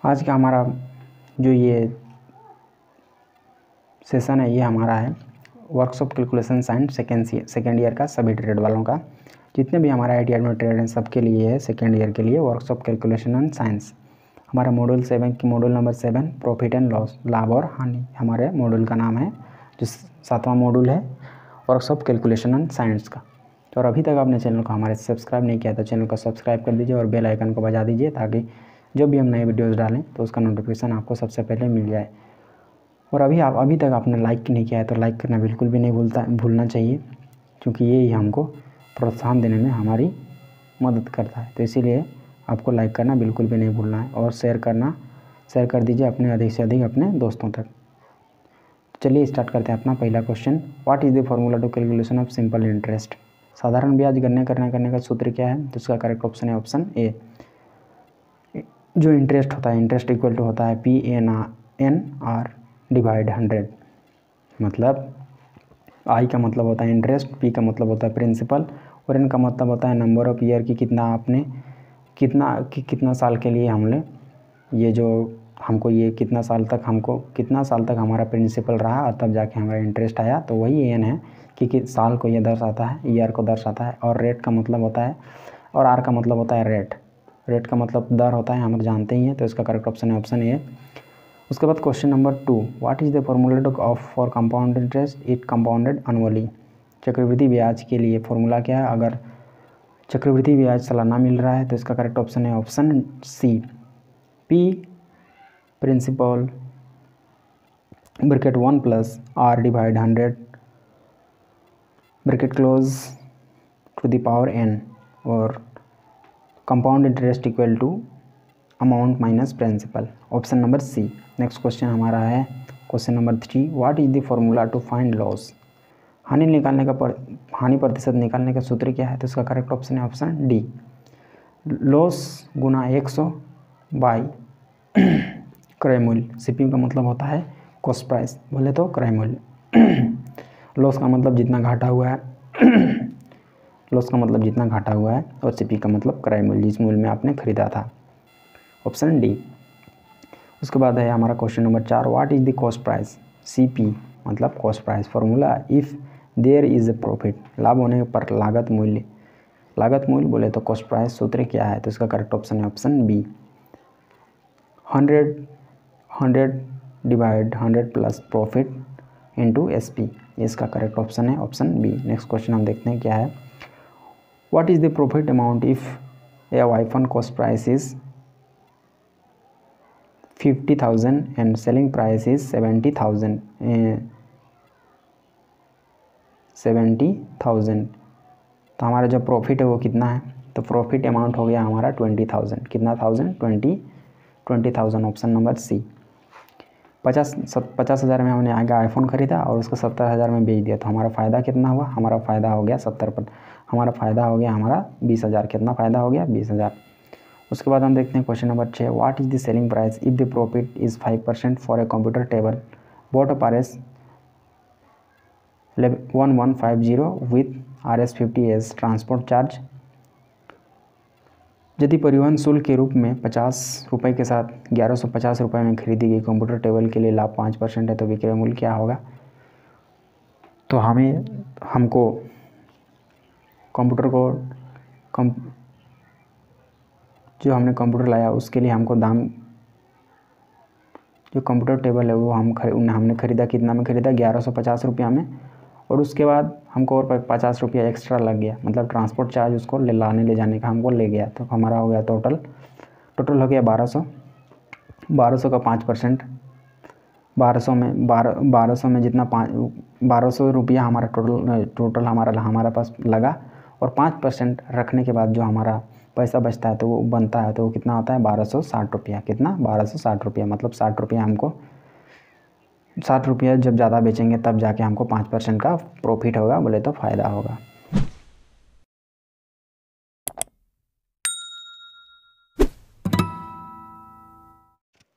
आज का हमारा जो ये सेशन है ये हमारा है workshop calculation science second year का सभी ट्रेड वालों का। जितने भी हमारा ITI में ट्रेड हैं सबके लिए है सेकेंड ईयर के लिए वर्कशॉप कैलकुलेशन एंड साइंस। हमारा मॉड्यूल 7 की module number 7 profit and loss, लाभ और हानि हमारे मॉड्यूल का नाम है, जो 7वां मॉड्यूल है वर्कशॉप कैलकुलेशन एंड साइंस का। और अभी तक आपने चैनल को हमारे सब्सक्राइब नहीं किया तो चैनल को सब्सक्राइब कर दीजिए और बेल आइकन को बजा दीजिए ताकि जब भी हम नए वीडियोस डालें तो उसका नोटिफिकेशन आपको सबसे पहले मिल जाए। और अभी तक आपने लाइक नहीं किया है तो लाइक करना बिल्कुल भी नहीं भूलना चाहिए, क्योंकि ये ही हमको प्रोत्साहन देने में हमारी मदद करता है। तो इसीलिए आपको लाइक करना बिल्कुल भी नहीं भूलना है और शेयर कर दीजिए अपने अधिक से अधिक अपने दोस्तों तक। चलिए स्टार्ट करते हैं अपना पहला question. What is the formula to calculation of simple interest? साधारण ब्याज गणना करने का सूत्र क्या है? तो उसका करेक्ट ऑप्शन है ऑप्शन ए। जो इंटरेस्ट होता है, इंटरेस्ट इक्वल टू होता है PNR डिवाइड 100। मतलब आई का मतलब होता है इंटरेस्ट, पी का मतलब होता है प्रिंसिपल और एन का मतलब होता है नंबर ऑफ ईयर की कितना साल के लिए हमने ये जो हमको ये कितना साल तक हमारा प्रिंसिपल रहा और तब जाके हमारा इंटरेस्ट आया। तो वही एन है कि साल को ये दर्शाता है, ईयर को दर्शाता है। और रेट का मतलब होता है और आर का मतलब होता है रेट का मतलब दर होता है, हम जानते ही हैं। तो इसका करेक्ट ऑप्शन है ऑप्शन ए। उसके बाद question number 2, what is the formula of for compound interest it compounded annually? चक्रवृद्धि ब्याज के लिए फॉर्मूला क्या है? अगर चक्रवृद्धि ब्याज सालाना मिल रहा है तो इसका करेक्ट ऑप्शन है option C, P principal bracket 1 plus R divide 100 bracket close to the power n और compound interest equal to amount minus principal, option number C. Next question हमारा है question number 3, what is the formula to find loss? हानि प्रतिशत निकालने का सूत्र क्या है? तो इसका करेक्ट ऑप्शन है ऑप्शन डी, लॉस गुना 100 बाई क्रय मूल्य। CP का मतलब होता है कॉस्ट प्राइस, बोले तो क्रय मूल्य। लॉस का मतलब जितना घाटा हुआ है और CP का मतलब क्रय मूल्य, जिस मूल्य में आपने खरीदा था, ऑप्शन डी। उसके बाद है हमारा question number 4, what is the cost price? CP मतलब cost price, formula if there is a profit, लाभ होने पर लागत मूल्य बोले तो कॉस्ट प्राइस, सूत्र क्या है? तो इसका करेक्ट ऑप्शन है option B, 100 divide 100 plus profit into SP, इसका करेक्ट ऑप्शन है ऑप्शन बी। नेक्स्ट क्वेश्चन हम देखते हैं क्या है, what is the profit amount if a iPhone cost price is 50,000 and selling price is 70,000। तो हमारा जो प्रॉफिट है वो कितना है? तो प्रॉफिट अमाउंट हो गया हमारा 20,000। कितना थाउजेंड? 20,000, ऑप्शन नंबर सी। 50,000 में हमने आगे iPhone ख़रीदा और उसको 70,000 में बेच दिया, तो हमारा फ़ायदा कितना हुआ? हमारा फ़ायदा हो गया 70%, हमारा फ़ायदा हो गया हमारा 20,000। कितना फ़ायदा हो गया? 20,000। उसके बाद हम देखते हैं question number 6, what is the selling price if the profit is 5% for a computer table bought of RS 1150 with RS 50 as transport charge. यदि परिवहन शुल्क के रूप में 50 रुपये के साथ 1150 रुपये में खरीदी गई कंप्यूटर टेबल के लिए लाभ 5% है, तो विक्रय मूल्य क्या होगा? तो हमको कंप्यूटर को जो हमने कंप्यूटर लाया उसके लिए हमको दाम, जो कंप्यूटर टेबल है वो हमने ख़रीदा, कितना में ख़रीदा? 1150 रुपया में। और उसके बाद हमको और 50 रुपया एक्स्ट्रा लग गया, मतलब ट्रांसपोर्ट चार्ज उसको ले जाने का हमको ले गया। तो हमारा हो गया टोटल हो गया 1200 का 5%, 1200 में जितना 1200 रुपया हमारा टोटल हमारा पास लगा। और 5% रखने के बाद जो हमारा पैसा बचता है तो वो बनता है, तो वो कितना होता है? 1260 रुपया। कितना? 1260 रुपया। मतलब 60 रुपया हमको 60 रुपया जब ज़्यादा बेचेंगे तब जाके हमको 5% का प्रॉफिट होगा, बोले तो फ़ायदा होगा।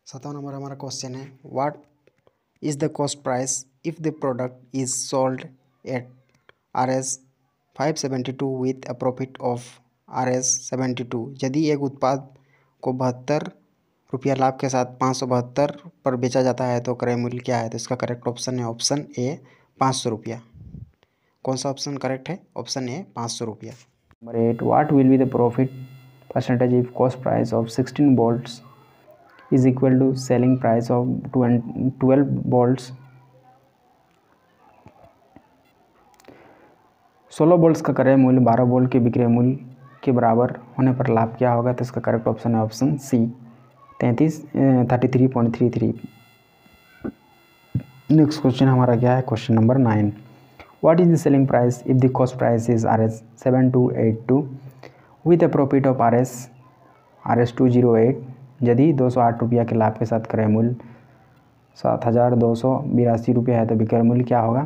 सातवां नंबर हमारा क्वेश्चन है, what is the cost price if the product is sold at RS 572 with a profit of RS 72? यदि एक उत्पाद को 72 रुपया लाभ के साथ 572 पर बेचा जाता है तो क्रय मूल्य क्या है? तो इसका करेक्ट ऑप्शन है ऑप्शन ए 500 रुपया। कौन सा ऑप्शन करेक्ट है? ऑप्शन ए 500 रुपया। Number 8, what will be the profit percentage if cost price of 16 bolts is equal to selling price of 12 bolts। 16 bolts का क्रय मूल्य 12 बोल्ट के विक्रय मूल्य के बराबर होने पर लाभ क्या होगा? तो इसका करेक्ट ऑप्शन है ऑप्शन सी 33.33। नेक्स्ट क्वेश्चन हमारा क्या है? Question number 9, what is the selling price if the cost price is Rs 7282 with a profit of Rs 208। यदि 208 रुपया के लाभ के साथ क्रय मूल्य 7282 रुपया है तो विक्रय मूल्य क्या होगा?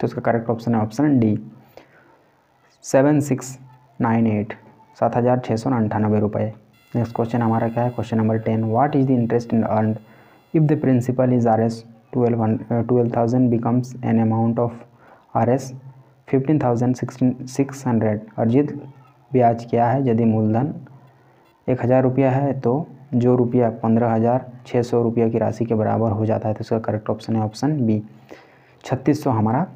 तो इसका करेक्ट ऑप्शन है ऑप्शन डी 7698 7698 रुपये। नेक्स्ट क्वेश्चन हमारा क्या है? Question number 10, what is the interest in earned if the principal is Rs 12,000 becomes an amount of Rs 15,600। अर्जित ब्याज क्या है? यदि मूलधन 1000 रुपया है तो जो रुपया 15,600 रुपये की राशि के बराबर हो जाता है तो इसका करेक्ट ऑप्शन है ऑप्शन बी 3600 हमारा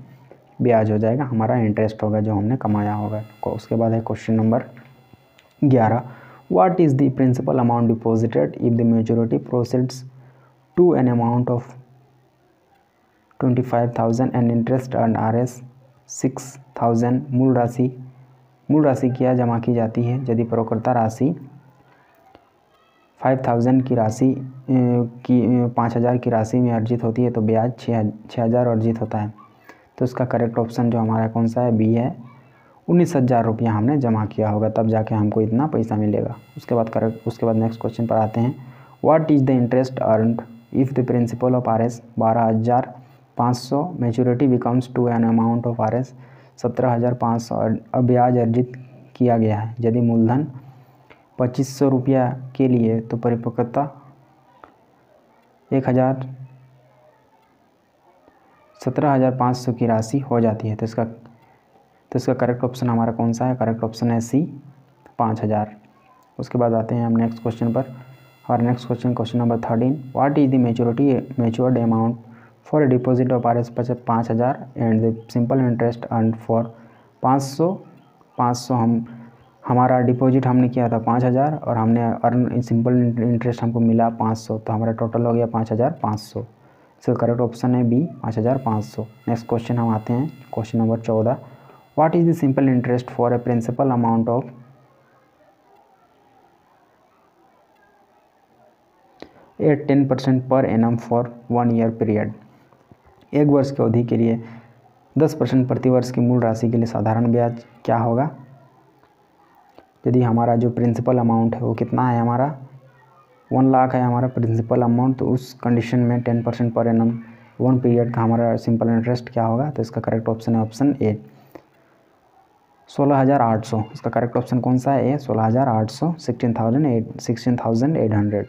ब्याज हो जाएगा, हमारा इंटरेस्ट होगा जो हमने कमाया होगा। उसके बाद है question number 11, what is the principal amount deposited if the maturity proceeds to an amount of 25,000 and interest earn Rs 6,000। मूल राशि क्या जमा की जाती है? यदि प्रयोगकर्ता राशि 5,000 की राशि 5,000 की राशि में अर्जित होती है तो ब्याज 6,000 अर्जित होता है। तो इसका करेक्ट ऑप्शन जो हमारा कौन सा है? बी है 19,000 रुपया हमने जमा किया होगा तब जाके हमको इतना पैसा मिलेगा। उसके बाद नेक्स्ट क्वेश्चन पर आते हैं, what is the interest earned if the principal of Rs 12,500 maturity becomes to an amount of Rs 17,500। अब ब्याज अर्जित किया गया है। यदि मूलधन 2,500 रुपया के लिए तो परिपक्वता 17,500 की राशि हो जाती है। तो इसका करेक्ट ऑप्शन हमारा कौन सा है? करेक्ट ऑप्शन है सी 5,000। उसके बाद आते हैं हम नेक्स्ट क्वेश्चन पर। और next question number 13, what is the matured amount for a deposit of Rs 5,000 and the simple interest earn for 500। हमारा डिपॉजिट हमने किया था 5,000 और हमने अर्न सिंपल इंटरेस्ट हमको मिला 500, तो हमारा टोटल हो गया 5,500। इसका करेक्ट ऑप्शन है बी 5,500। नेक्स्ट क्वेश्चन हम आते हैं question number 14, what is the simple interest for a principal amount of 10% per annum for 1 year period. 1 वर्ष की अवधि के लिए 10% प्रतिवर्ष की मूल राशि के लिए साधारण ब्याज क्या होगा? यदि हमारा जो प्रिंसिपल अमाउंट है वो कितना है? हमारा 1 लाख है हमारा प्रिंसिपल अमाउंट, तो उस कंडीशन में 10% पर एनम 1 पीरियड का हमारा सिंपल इंटरेस्ट क्या होगा? तो इसका करेक्ट ऑप्शन है ऑप्शन ए 16,800। इसका करेक्ट ऑप्शन कौन सा है? ए 16,800 16,800।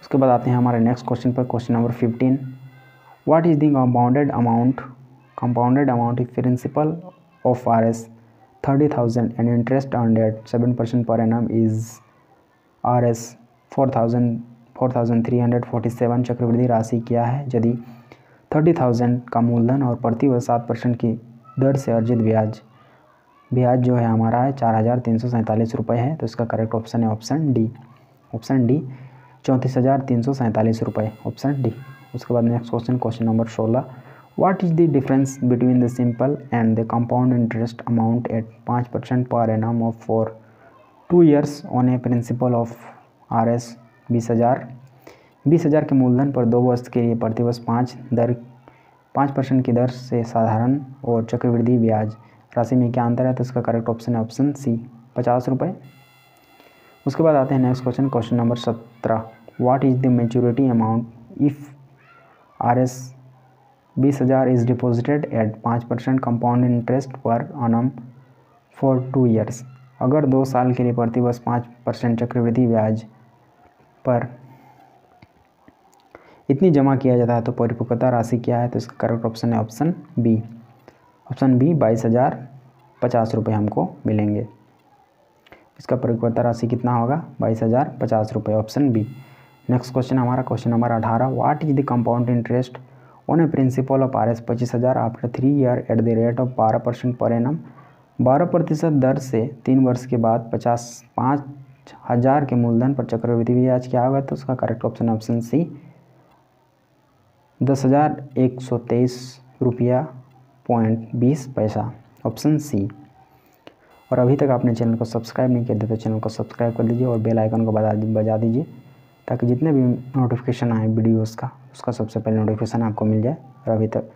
उसके बाद आते हैं हमारे नेक्स्ट क्वेश्चन पर। Question number 15, what is the compounded amount if principal of Rs 30,000 and interest earned at 7% per annum is Rs 4,347। चक्रवृद्धि राशि क्या है? यदि 30,000 का मूलधन और प्रतिवर्ष 7% की दर से अर्जित ब्याज जो है हमारा है 4,347 रुपये है। तो इसका करेक्ट ऑप्शन है ऑप्शन डी 34,347 रुपये, ऑप्शन डी। उसके बाद next question number 16, What is the difference between the simple and the compound interest amount at 5% per annum for 2 years on a principal of Rs 20,000? 20,000 के मूलधन पर 2 वर्ष के लिए प्रतिवर्ष 5% की दर से साधारण और चक्रवृद्धि ब्याज राशि में क्या अंतर है? तो इसका करेक्ट ऑप्शन है ऑप्शन सी 50 रुपये। उसके बाद आते हैं next question number 17, what is the maturity amount if Rs 20,000 is deposited at 5% compound interest per annum for 2 years. अगर 2 साल के लिए प्रतिवर्ष 5% चक्रवृद्धि ब्याज पर इतनी जमा किया जाता है तो परिपक्वता राशि क्या है? तो इसका करेक्ट ऑप्शन है ऑप्शन बी 22,050 रुपये हमको मिलेंगे। इसका परिपक्वता राशि कितना होगा 22,050 रुपये, ऑप्शन बी। नेक्स्ट क्वेश्चन हमारा question number 18, what is the compound interest on A principal of RS 25,000 after 3 year at the rate of 12% per annum. 12% दर से 3 वर्ष के बाद 5,000 के मूलधन पर चक्रवृद्धि ब्याज क्या होगा? तो उसका करेक्ट ऑप्शन ऑप्शन सी 10,123 रुपया .20 ऑप्शन सी। और अभी तक आपने चैनल को सब्सक्राइब नहीं किया तो चैनल को सब्सक्राइब कर लीजिए और बेल आइकन को बजा दीजिए ताकि जितने भी नोटिफिकेशन आए वीडियोस का उसका सबसे पहले नोटिफिकेशन आपको मिल जाए। और अभी तक